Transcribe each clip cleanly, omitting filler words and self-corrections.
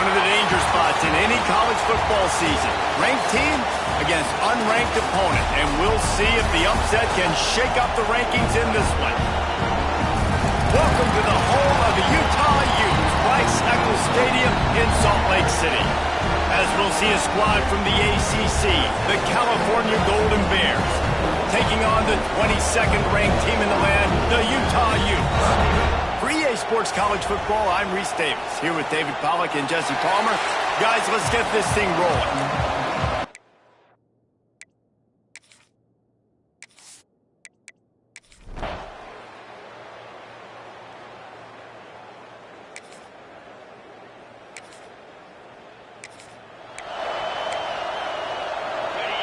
One of the danger spots in any college football season. Ranked team against unranked opponent. And we'll see if the upset can shake up the rankings in this one. Welcome to the home of the Utah Utes, Rice-Eccles Stadium in Salt Lake City. As we'll see a squad from the ACC, the California Golden Bears, taking on the 22nd ranked team in the land, the Utah Utes. For EA Sports College Football, I'm Reese Davis, here with David Pollack and Jesse Palmer. Guys, let's get this thing rolling.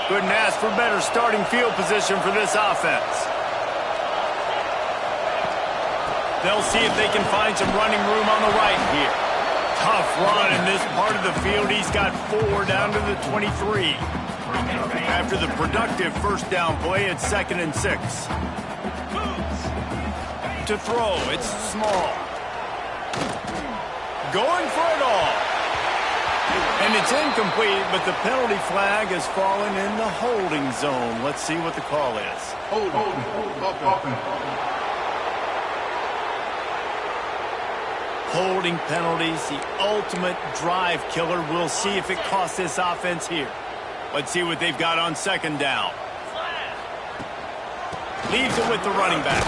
Couldn't ask for better starting field position for this offense. They'll see if they can find some running room on the right here. Tough run in this part of the field. He's got 4 down to the 23. After the productive first down play, it's 2nd and 6. To throw, it's Small. Going for it all. And it's incomplete, but the penalty flag has fallen in the holding zone. Let's see what the call is. Holding penalties, the ultimate drive killer. We'll see if it costs this offense here. Let's see what they've got on 2nd down. Leaves it with the running back.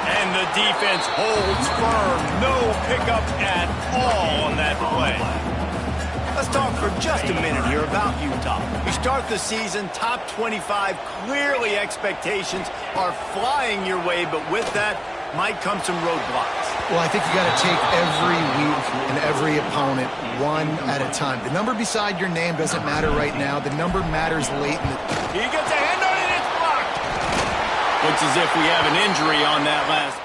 And the defense holds firm. No pickup at all on that play. Let's talk for just a minute here about Utah. You start the season top 25. Clearly expectations are flying your way, but with that might come some roadblocks. Well, I think you got to take every week and every opponent one at a time. The number beside your name doesn't matter right now. The number matters late in the... He gets a hand on it, it's blocked. Looks as if we have an injury on that last...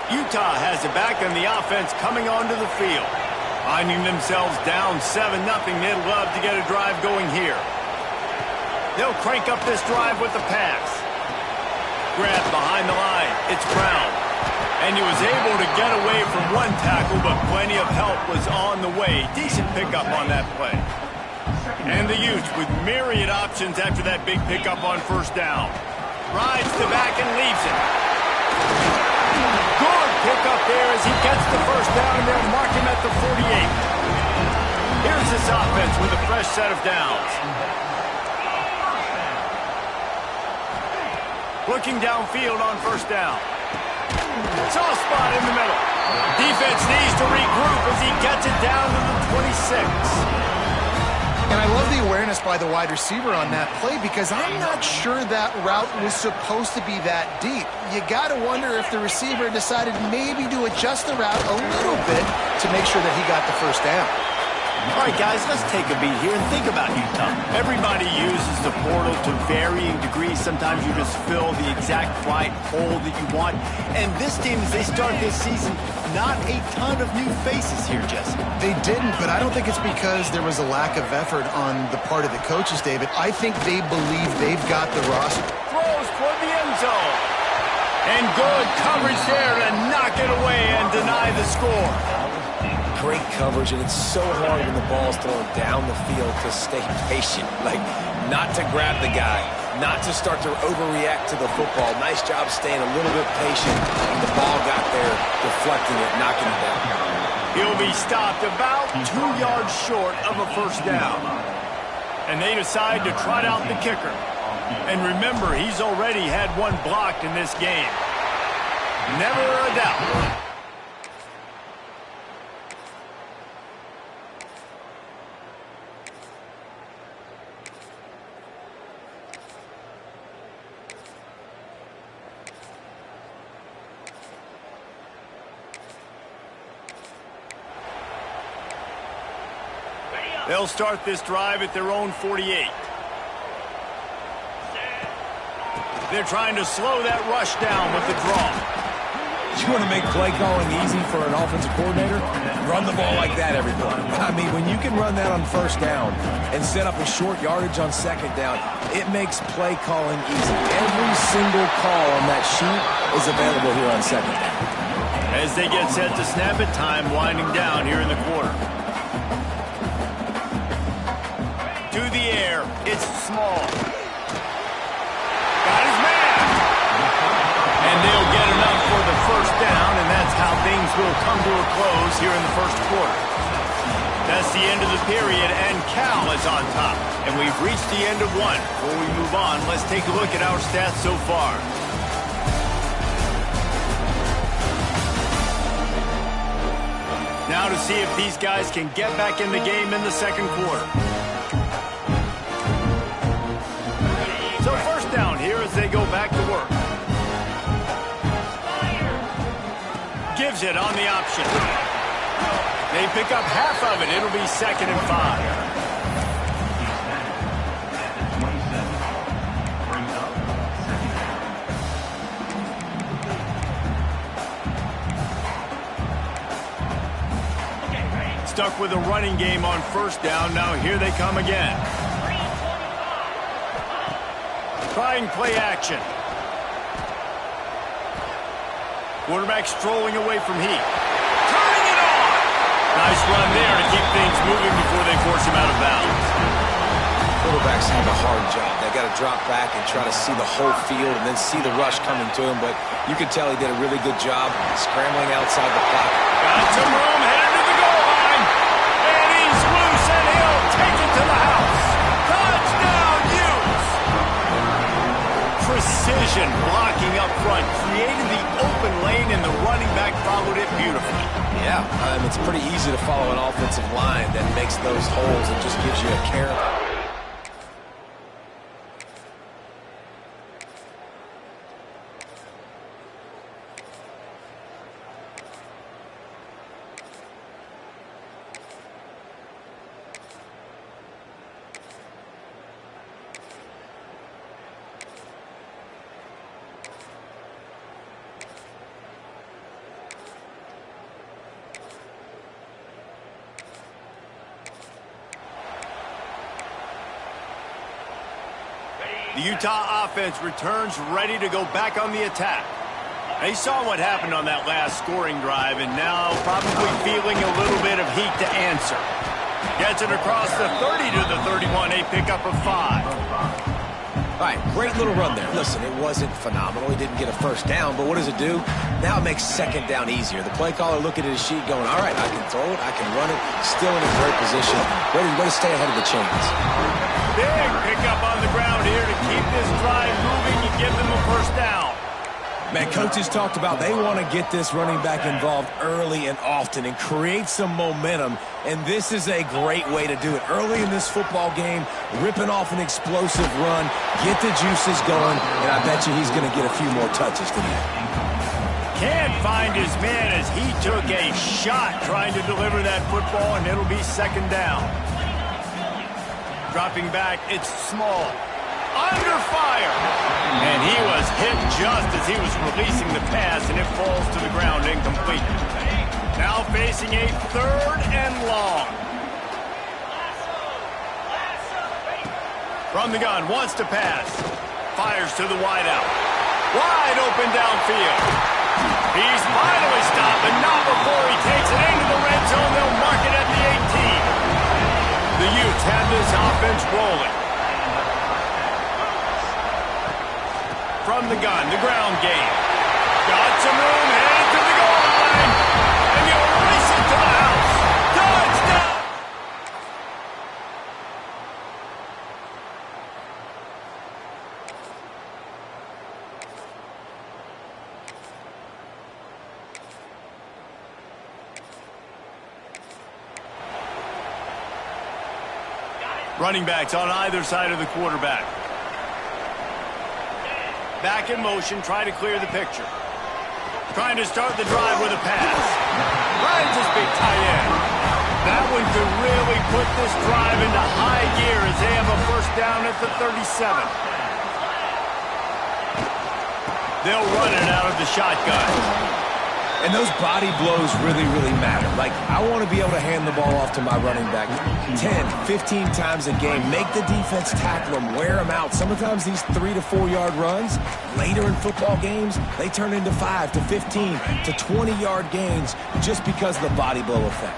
Utah has it back and the offense coming onto the field. Finding themselves down 7-0. They'd love to get a drive going here. They'll crank up this drive with the pass. Grab behind the line. It's Brown. And he was able to get away from one tackle, but plenty of help was on the way. Decent pickup on that play. And the Utes with myriad options after that big pickup on 1st down. Rides the back and leaves it. Good pick up there as he gets the 1st down, and they'll mark him at the 48. Here's this offense with a fresh set of downs. Looking downfield on 1st down. Soft spot in the middle. Defense needs to regroup as he gets it down to the 26. And I love the awareness by the wide receiver on that play because I'm not sure that route was supposed to be that deep. You got to wonder if the receiver decided maybe to adjust the route a little bit to make sure that he got the 1st down. All right, guys, let's take a beat here and think about Utah. Everybody uses the portal to varying degrees. Sometimes you just fill the exact right hole that you want. And this team, as they start this season, not a ton of new faces here, Jesse. They didn't, but I don't think it's because there was a lack of effort on the part of the coaches, David. I think they believe they've got the roster. Throws toward the end zone. And good coverage there to knock it away and deny the score. Great coverage, and it's so hard when the ball's thrown down the field to stay patient. Like, not to grab the guy, not to start to overreact to the football. Nice job staying a little bit patient. And the ball got there, deflecting it, knocking it down. He'll be stopped about 2 yards short of a 1st down. And they decide to trot out the kicker. And remember, he's already had one blocked in this game. Never a doubt. They'll start this drive at their own 48. They're trying to slow that rush down with the draw. You want to make play calling easy for an offensive coordinator? Run the ball like that every play. I mean, when you can run that on first down and set up a short yardage on second down, it makes play calling easy. Every single call on that sheet is available here on second down. As they get set to snap it, time winding down here in the quarter. To the air, it's Small. Got his man. And they'll get enough for the first down, and that's how things will come to a close here in the first quarter. That's the end of the period, and Cal is on top. And we've reached the end of one. Before we move on, let's take a look at our stats so far. Now to see if these guys can get back in the game in the second quarter. So first down here as they go back to work. Gives it on the option. They pick up half of it. It'll be 2nd and 5. Stuck with a running game on first down. Now here they come again. Trying play action. Quarterback strolling away from heat. Turning it on! Nice run there to keep things moving before they force him out of bounds. Quarterbacks have a hard job. They got to drop back and try to see the whole field and then see the rush coming to him. But you could tell he did a really good job scrambling outside the pocket. Got some room, headed to the goal line. And he's loose, and he'll take it to the house. Touchdown, Utes! Precision blocking up front, created the open lane, and the running back followed it beautifully. Yeah, it's pretty easy to follow an offensive line that makes those holes and just gives you a care. The Utah offense returns ready to go back on the attack. They saw what happened on that last scoring drive and now probably feeling a little bit of heat to answer. Gets it across the 30 to the 31, a pickup of 5. All right, great little run there. Listen, it wasn't phenomenal. He didn't get a first down, but what does it do? Now it makes second down easier. The play caller looking at his sheet going, all right, I can throw it, I can run it, still in a great position. Ready to stay ahead of the chains. Big pickup on the ground here to keep this drive moving and give them a first down. Man, coaches talked about they want to get this running back involved early and often and create some momentum, and this is a great way to do it. Early in this football game, ripping off an explosive run, get the juices going, and I bet you he's going to get a few more touches today. Can't find his man as he took a shot trying to deliver that football, and it'll be second down. Dropping back, it's Small. Under fire. And he was hit just as he was releasing the pass, and it falls to the ground incomplete. Now facing a 3rd and long. From the gun, wants to pass. Fires to the wideout. Wide open downfield. He's finally stopped, but not before he takes it into the red zone. They'll mark it at the 18. The Utes have this offense rolling. From the gun, the ground game. Got some room, headed to the goal line. And he'll race it to the house. Touchdown! Running backs on either side of the quarterback. Back in motion, try to clear the picture. Trying to start the drive with a pass. Finds his big tight end. That one could really put this drive into high gear as they have a first down at the 37. They'll run it out of the shotgun. And those body blows really, really matter. Like, I want to be able to hand the ball off to my running back 10, 15 times a game. Make the defense tackle them, wear them out. Sometimes these 3 to 4 yard runs, later in football games, they turn into 5 to 15 to 20 yard gains just because of the body blow effect.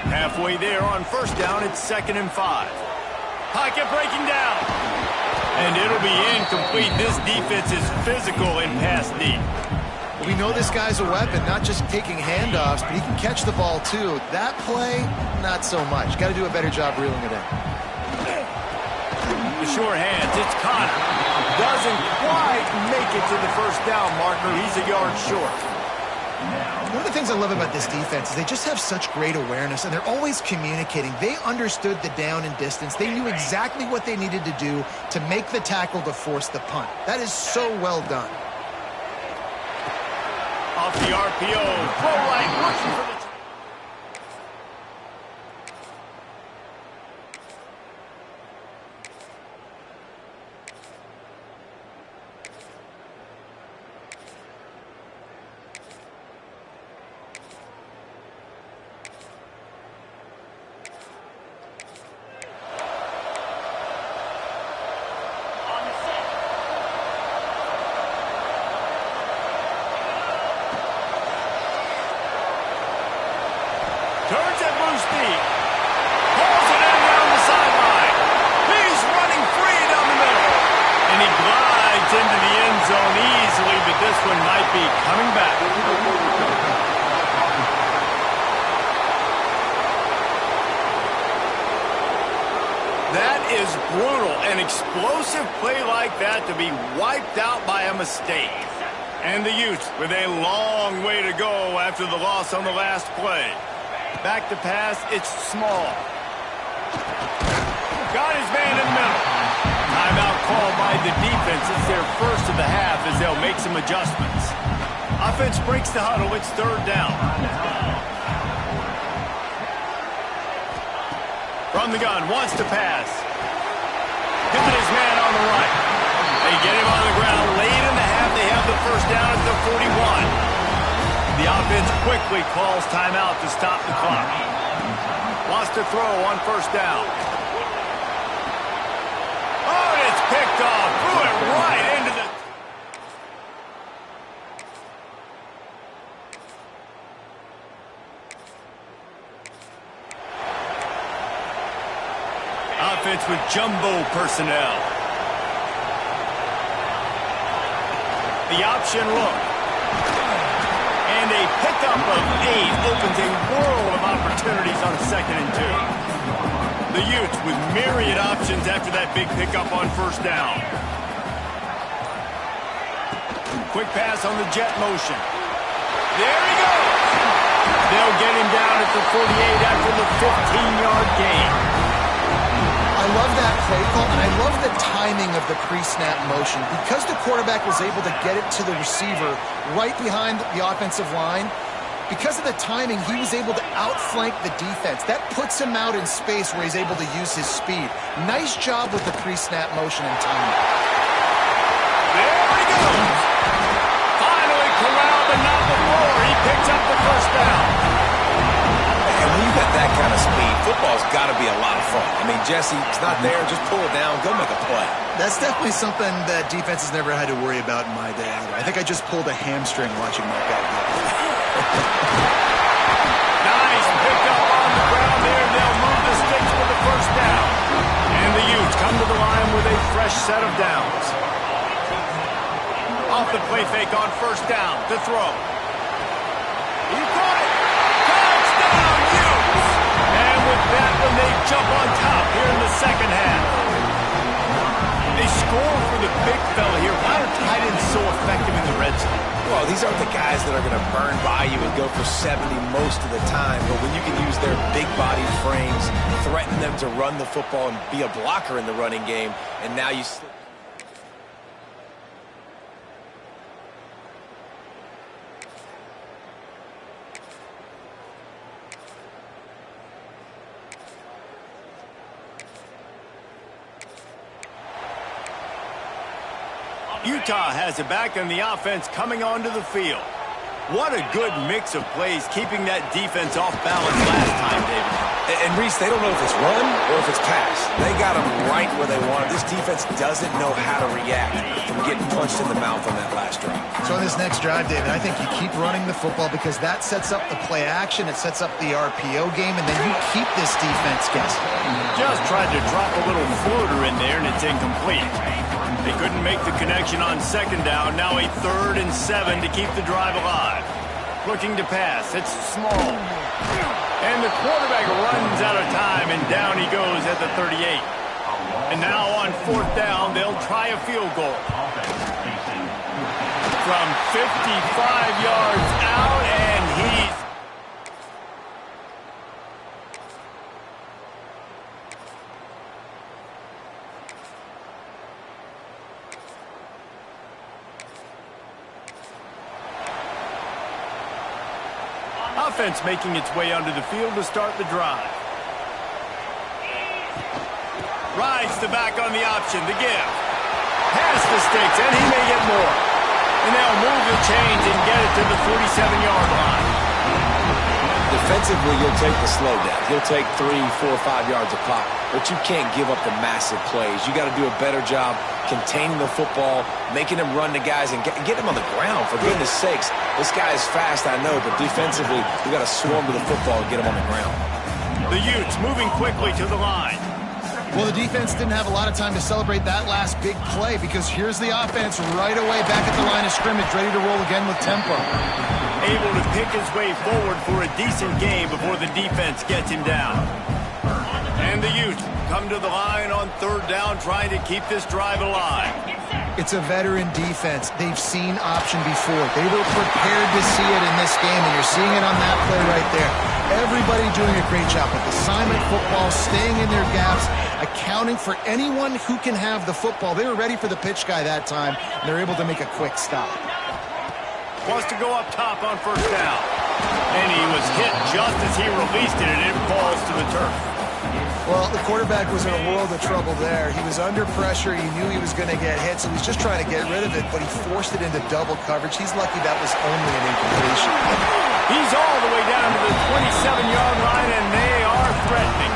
Halfway there on first down, it's 2nd and 5. Pocket breaking down. And it'll be incomplete. This defense is physical in pass deep. We know this guy's a weapon, not just taking handoffs, but he can catch the ball too. That play, not so much. Got to do a better job reeling it in. The sure hands, it's Connor. Doesn't quite make it to the first down marker. He's a yard short. One of the things I love about this defense is they just have such great awareness, and they're always communicating. They understood the down and distance. They knew exactly what they needed to do to make the tackle to force the punt. That is so well done. Off the RPO, throw right, looking for the... Turns it loose deep. Pulls it in down the sideline. He's running free down the middle. And he glides into the end zone easily, but this one might be coming back. That is brutal. An explosive play like that to be wiped out by a mistake. And the Utes with a long way to go after the loss on the last play. Back to pass, it's Small. Got his man in the middle. Timeout called by the defense. It's their first of the half as they'll make some adjustments. Offense breaks the huddle. It's 3rd down. From the gun, wants to pass. Gives it his man on the right. They get him on the ground. Late in the half, they have the first down at the 41. The offense quickly calls timeout to stop the clock. Wants to throw on first down. Oh, and it's picked off. Threw it right into the... Offense with jumbo personnel. The option look. And a pickup of 8 opens a world of opportunities on 2nd and 2. The Utes with myriad options after that big pickup on first down. Quick pass on the jet motion. There he goes. They'll get him down at the 48 after the 15-yard gain. I love that play call, and I love the timing of the pre-snap motion. Because the quarterback was able to get it to the receiver right behind the offensive line, because of the timing, he was able to outflank the defense. That puts him out in space where he's able to use his speed. Nice job with the pre-snap motion and timing. There he goes. Finally corralled, but not before. He picks up the first down. And when you got that kind of speed, football's got to be a lot of fun. I mean, Jesse, it's not there. Just pull it down. Go make a play. That's definitely something that defenses never had to worry about in my day either. I think I just pulled a hamstring watching that guy go. Nice pickup on the ground there. They'll move the sticks for the first down. And the Utes come to the line with a fresh set of downs. Off the play fake on first down to throw. He caught it. Touchdown, Utes! And with that one, they jump on top here in the second half. They score for the big fella here. Why are tight ends so effective in the red zone? Well, these aren't the guys that are going to burn by you and go for 70 most of the time, but when you can use their big-bodied frames, threaten them to run the football and be a blocker in the running game, and now you... Utah has it back, and the offense coming onto the field. What a good mix of plays, keeping that defense off balance last time, David. And Reese, they don't know if it's run or if it's pass. They got them right where they want it. This defense doesn't know how to react from getting punched in the mouth on that last drive. So on this next drive, David, I think you keep running the football because that sets up the play action, it sets up the RPO game, and then you keep this defense guessing. Just tried to drop a little floater in there, and it's incomplete. They couldn't make the connection on second down. Now a 3rd and 7 to keep the drive alive. Looking to pass. It's small. And the quarterback runs out of time, and down he goes at the 38. And now on 4th down, they'll try a field goal. From 55 yards out, and he's... Offense making its way onto the field to start the drive. Rides the back on the option, the give. Pass the sticks, and he may get more. And they'll move the chains and get it to the 47-yard line. Defensively, you'll take the slow down. You'll take 3, 4, 5 yards a pop, but you can't give up the massive plays. You got to do a better job containing the football, making them run the guys, and get them on the ground, for goodness sakes. This guy is fast, I know, but defensively, you got to swarm to the football and get him on the ground. The Utes moving quickly to the line. Well, the defense didn't have a lot of time to celebrate that last big play because here's the offense right away back at the line of scrimmage, ready to roll again with tempo. Able to pick his way forward for a decent game before the defense gets him down. And the Utes come to the line on 3rd down, trying to keep this drive alive. It's a veteran defense. They've seen option before. They were prepared to see it in this game, and you're seeing it on that play right there. Everybody doing a great job with assignment football, staying in their gaps, accounting for anyone who can have the football. They were ready for the pitch guy that time, and they're able to make a quick stop. Wants to go up top on 1st down. And he was hit just as he released it, and it falls to the turf. Well, the quarterback was in a world of trouble there. He was under pressure. He knew he was going to get hit, so he's just trying to get rid of it, but he forced it into double coverage. He's lucky that was only an incompletion. He's all the way down to the 27-yard line, and they are threatening.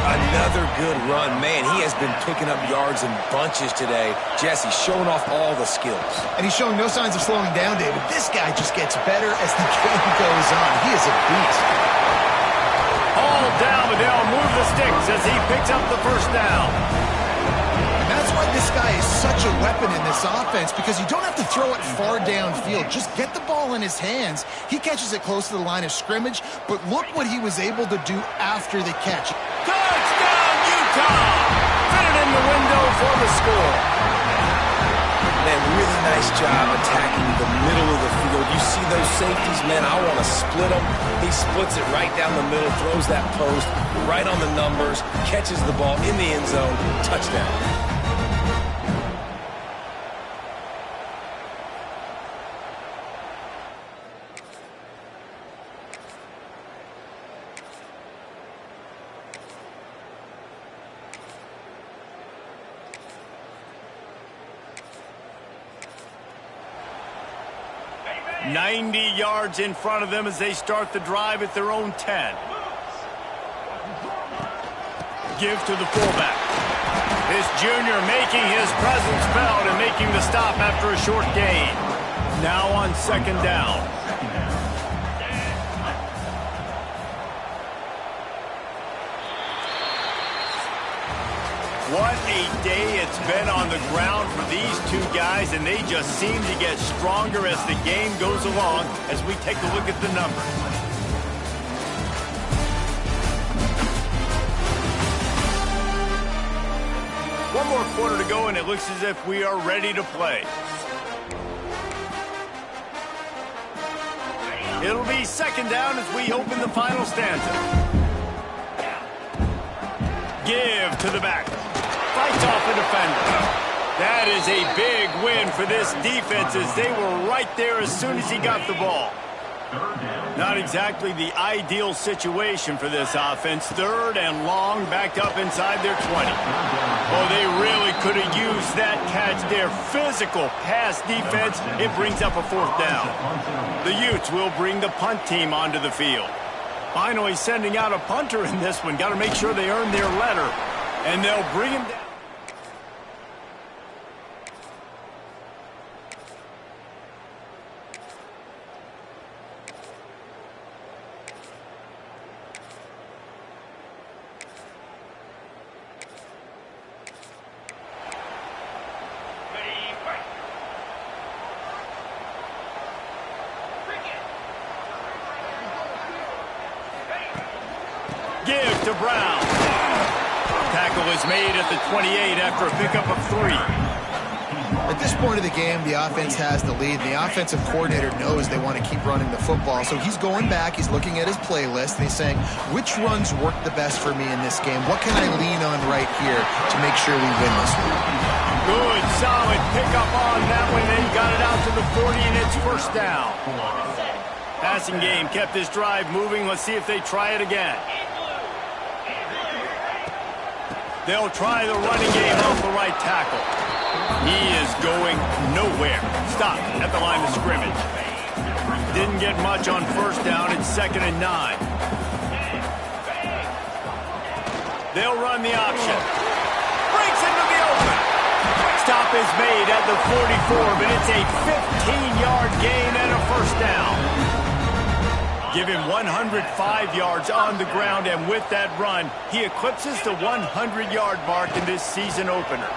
Another good run. Man, he has been picking up yards in bunches today. Jesse showing off all the skills. And he's showing no signs of slowing down, David. This guy just gets better as the game goes on. He is a beast. All down, but they'll move the sticks as he picks up the 1st down. And that's why this guy is such a weapon in this offense, because you don't have to throw it far downfield. Just get the ball in his hands. He catches it close to the line of scrimmage, but look what he was able to do after the catch. Touchdown, Utah! Fit it in the window for the score. Man, really nice job attacking the middle of the field. You see those safeties, man, I want to split them. He splits it right down the middle, throws that post right on the numbers, catches the ball in the end zone, touchdown. .90 yards in front of them as they start the drive at their own 10. Give to the fullback. This junior making his presence felt and making the stop after a short gain. Now on 2nd down. What a day it's been on the ground for these two guys, and they just seem to get stronger as the game goes along as we take a look at the numbers. One more quarter to go, and it looks as if we are ready to play. It'll be 2nd down as we open the final stanza. Give to the back. Fights off a defender. That is a big win for this defense as they were right there as soon as he got the ball. Not exactly the ideal situation for this offense. 3rd and long, backed up inside their 20. Oh, they really could have used that catch there. Physical pass defense. It brings up a 4th down. The Utes will bring the punt team onto the field. Finally sending out a punter in this one. Got to make sure they earn their letter. And they'll bring him down. Give to Brown. Tackle is made at the 28 after a pickup of 3. At this point of the game, the offense has the lead. The offensive coordinator knows they want to keep running the football. So he's going back, he's looking at his playlist, and he's saying, which runs work the best for me in this game? What can I lean on right here to make sure we win this one? Good, solid pickup on that one. Then got it out to the 40, and it's 1st down. Passing game kept this drive moving. Let's see if they try it again. They'll try the running game off the right tackle. He is going nowhere. Stopped at the line of scrimmage. Didn't get much on 1st down. It's 2nd and 9. They'll run the option. Breaks into the open. Stop is made at the 44, but it's a 15-yard gain and a 1st down. Give him 105 yards on the ground, and with that run, he eclipses the 100-yard mark in this season opener.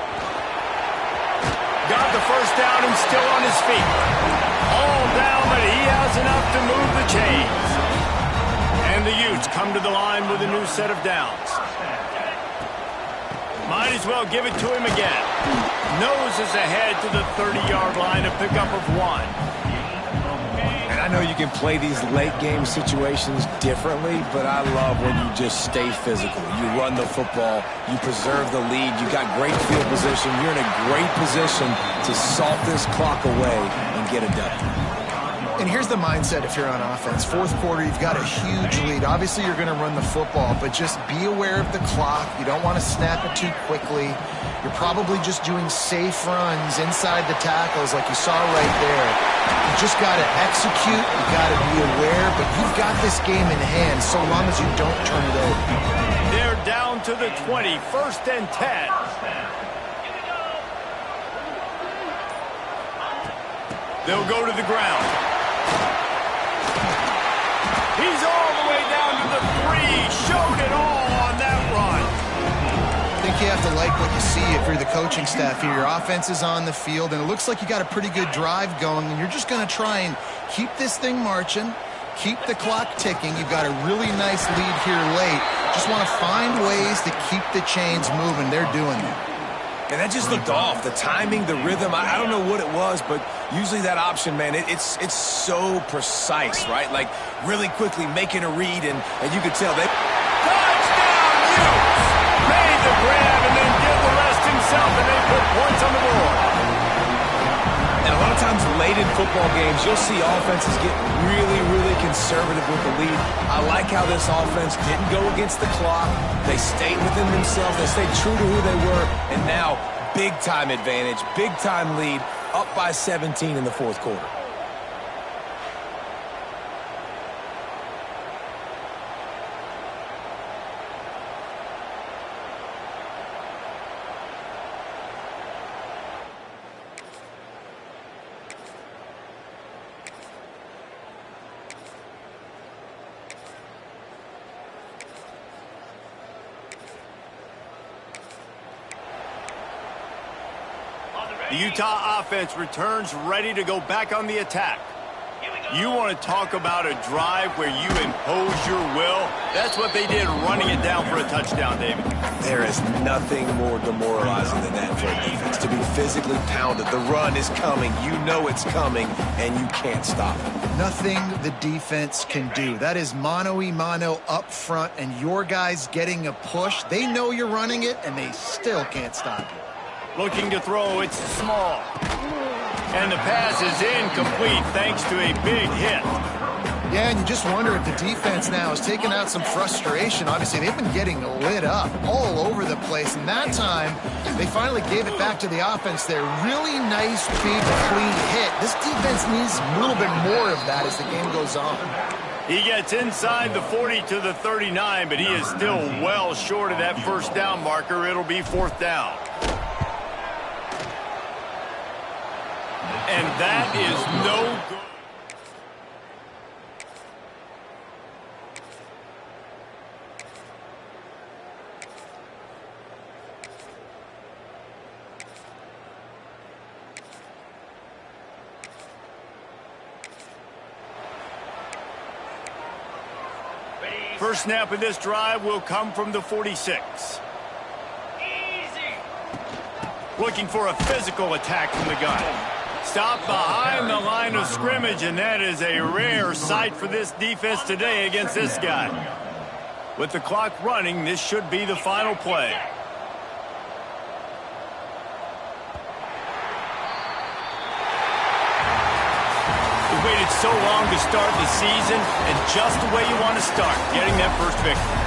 Got the 1st down and still on his feet. All down, but he has enough to move the chains. And the Utes come to the line with a new set of downs. Might as well give it to him again. Noses ahead to the 30-yard line, a pickup of 1. I know you can play these late-game situations differently, but I love when you just stay physical. You run the football, you preserve the lead, you got great field position, you're in a great position to salt this clock away and get it done. And here's the mindset if you're on offense. 4th quarter, you've got a huge lead. Obviously, you're going to run the football, but just be aware of the clock. You don't want to snap it too quickly. You're probably just doing safe runs inside the tackles like you saw right there. You just got to execute. You got to be aware, but you've got this game in hand so long as you don't turn it over. They're down to the 20, 1st and 10. They'll go to the ground. He's all the way down to the 3. Showed it all on that run. I think you have to like what you see if you're the coaching staff here. Your offense is on the field, and it looks like you got a pretty good drive going, and you're just going to try and keep this thing marching, keep the clock ticking. You've got a really nice lead here late. Just want to find ways to keep the chains moving. They're doing that. And that just looked off. The timing, the rhythm, I don't know what it was, but usually that option, man, it's so precise, right? Like, really quickly making a read, and you could tell they... Touchdown, Utes! Made the grab and then did the rest himself, and they put points on the board. And a lot of times late in football games, you'll see offenses get really, really conservative with the lead. I like how this offense didn't go against the clock. They stayed within themselves. They stayed true to who they were. And now, big-time advantage, big-time lead, up by 17 in the 4th quarter. The Utah offense returns ready to go back on the attack. You want to talk about a drive where you impose your will? That's what they did, running it down for a touchdown, David. There is nothing more demoralizing than that for a defense, to be physically pounded. The run is coming. You know it's coming, and you can't stop it. Nothing the defense can do. That is mano-a-mano up front, and your guys getting a push. They know you're running it, and they still can't stop you. Looking to throw, it's small. And the pass is incomplete thanks to a big hit. Yeah, and you just wonder if the defense now has taken out some frustration. Obviously, they've been getting lit up all over the place, and that time, they finally gave it back to the offense there. Really nice, big, clean hit. This defense needs a little bit more of that as the game goes on. He gets inside the 40 to the 39, but he is still well short of that first down marker. It'll be fourth down. And that is no good. First snap of this drive will come from the 46. Easy. Looking for a physical attack from the gun. Stop behind the line of scrimmage, and that is a rare sight for this defense today against this guy. With the clock running, this should be the final play. Waited so long to start the season, and just the way you want to start, getting that first victory.